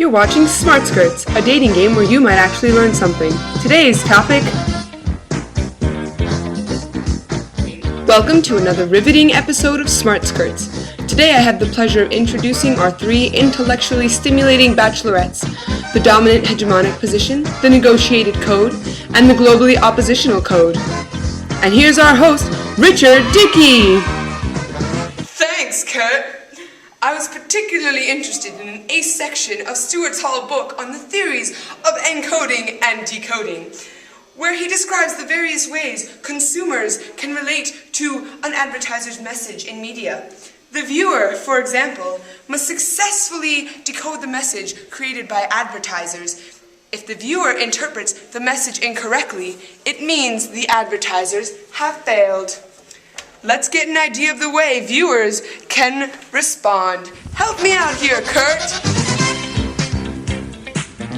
You're watching Smart Skirts, a dating game where you might actually learn something. Today's topic... Welcome to another riveting episode of Smart Skirts. Today I have the pleasure of introducing our three intellectually stimulating bachelorettes, the dominant hegemonic position, the negotiated code, and the globally oppositional code. And here's our host, Richard Dickey! Thanks, Kurt! I was particularly interested in an ace section of Stuart's Hall book on the theories of encoding and decoding, where he describes the various ways consumers can relate to an advertiser's message in media. The viewer, for example, must successfully decode the message created by advertisers. If the viewer interprets the message incorrectly, it means the advertisers have failed. Let's get an idea of the way viewers can respond. Help me out here, Kurt!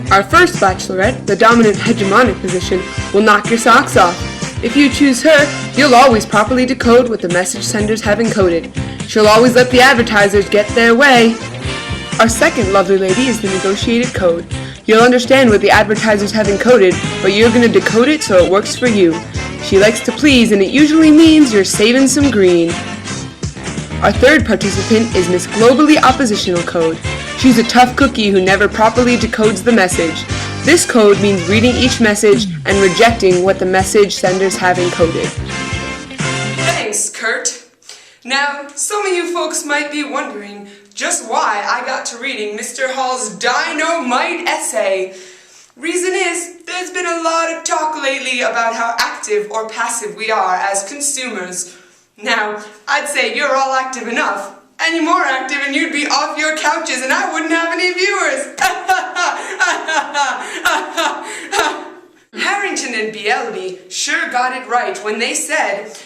Our first bachelorette, the dominant hegemonic position, will knock your socks off. If you choose her, you'll always properly decode what the message senders have encoded. She'll always let the advertisers get their way. Our second lovely lady is the negotiated code. You'll understand what the advertisers have encoded, but you're going to decode it so it works for you. She likes to please, and it usually means you're saving some green. Our third participant is Miss Globally Oppositional Code. She's a tough cookie who never properly decodes the message. This code means reading each message and rejecting what the message senders have encoded. Thanks, Kurt. Now, some of you folks might be wondering just why I got to reading Mr. Hall's dynamite essay. Reason is, there's been a lot of talk lately about how active or passive we are as consumers. Now, I'd say you're all active enough. Any more active and you'd be off your couches and I wouldn't have any viewers. Harrington and BLB sure got it right when they said,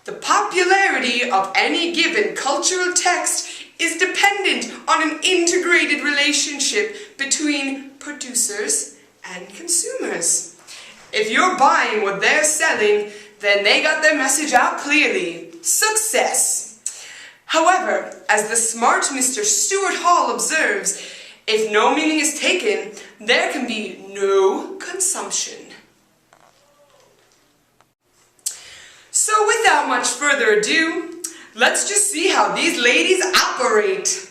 the popularity of any given cultural text is dependent on an integrated relationship between producers and consumers. If you're buying what they're selling, then they got their message out clearly. Success! However, as the smart Mr. Stuart Hall observes, if no meaning is taken, there can be no consumption. So without much further ado, let's just see how these ladies operate.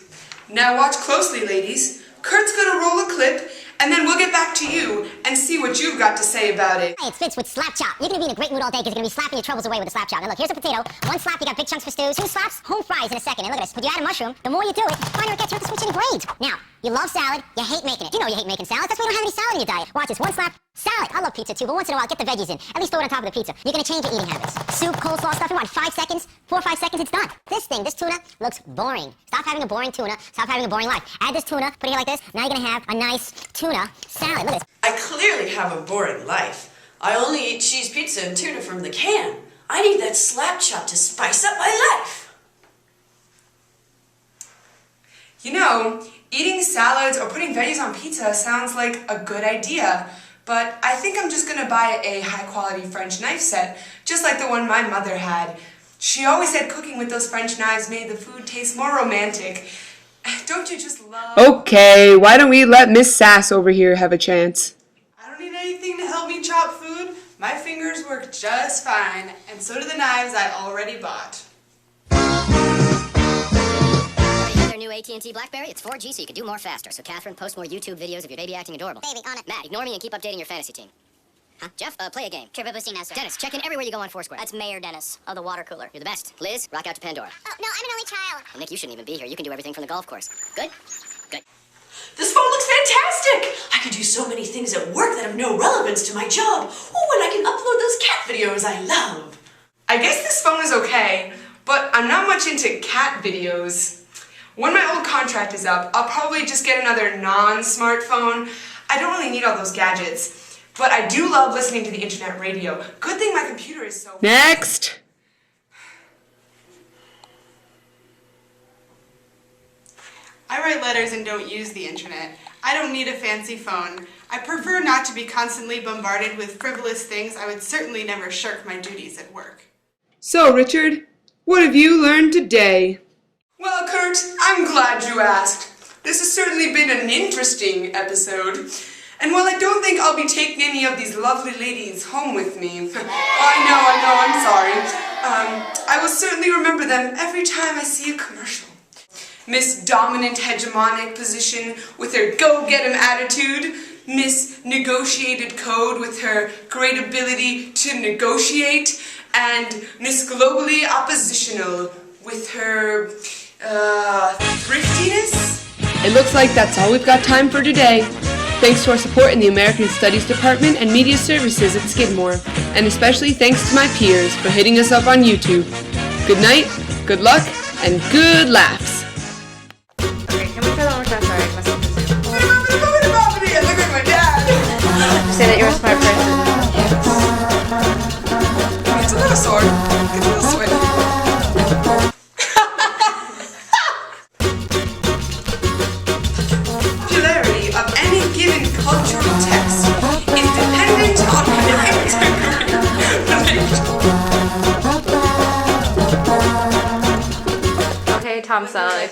Now watch closely, ladies. Kurt's gonna roll a clip, and then we'll get back to you and see what you've got to say about it. Hey, it's Fitz with Slap Chop. You're gonna be in a great mood all day because you're gonna be slapping your troubles away with a slap chop. Now look, here's a potato. One slap, you got big chunks for stews. Two slaps, home fries in a second. And look at this. When you add a mushroom, the more you do it, the finer it gets. You have to switch in grades. Now, you love salad, you hate making it. You know you hate making salad. That's why you don't have any salad in your diet. Watch this. One slap, salad. I love pizza too, but once in a while, get the veggies in. At least throw it on top of the pizza. You're gonna change your eating habits. Soup, coleslaw stuff, you want 5 seconds? 4 or 5 seconds, it's done. This tuna, looks boring. Stop having a boring tuna. Stop having a boring life. Add this tuna, put it here like this. Now you're gonna have a nice tuna salad. Look at this. I clearly have a boring life. I only eat cheese pizza and tuna from the can. I need that slap chop to spice up my life. You know, eating salads or putting veggies on pizza sounds like a good idea, but I think I'm just gonna buy a high-quality French knife set, just like the one my mother had. She always said cooking with those French knives made the food taste more romantic. Don't you just love... Okay, why don't we let Miss Sass over here have a chance? I don't need anything to help me chop food. My fingers work just fine, and so do the knives I already bought. Their new AT&T BlackBerry, it's 4G, so you can do more faster. So Catherine, post more YouTube videos of your baby acting adorable. Baby, on it. Matt, ignore me and keep updating your fantasy team. Huh? Jeff, play a game. Triple boosting now, sir. Dennis, check in everywhere you go on Foursquare. That's Mayor Dennis of the water cooler. You're the best. Liz, rock out to Pandora. Oh, no, I'm an only child. Well, Nick, you shouldn't even be here. You can do everything from the golf course. Good? Good. This phone looks fantastic! I can do so many things at work that have no relevance to my job. Oh, and I can upload those cat videos I love. I guess this phone is okay, but I'm not much into cat videos. When my old contract is up, I'll probably just get another non-smartphone. I don't really need all those gadgets, but I do love listening to the internet radio. Good thing my computer is so... Next! I write letters and don't use the internet. I don't need a fancy phone. I prefer not to be constantly bombarded with frivolous things. I would certainly never shirk my duties at work. So, Richard, what have you learned today? Well, Kurt, I'm glad you asked. This has certainly been an interesting episode. And while I don't think I'll be taking any of these lovely ladies home with me, I know, I'm sorry. I will certainly remember them every time I see a commercial. Miss Dominant Hegemonic Position with her go-get-'em attitude, Miss Negotiated Code with her great ability to negotiate, and Miss Globally Oppositional with her, thriftiness? It looks like that's all we've got time for today. Thanks to our support in the American Studies Department and Media Services at Skidmore, and especially thanks to my peers for hitting us up on YouTube. Good night, good luck, and good laughs. Okay, can we try that one more time? Sorry, I must have I look like my dad. say that you're a smart person. It's a little sore. It's a little sweaty. Popularity of any given cultural text is dependent on Okay, Tom Selleck.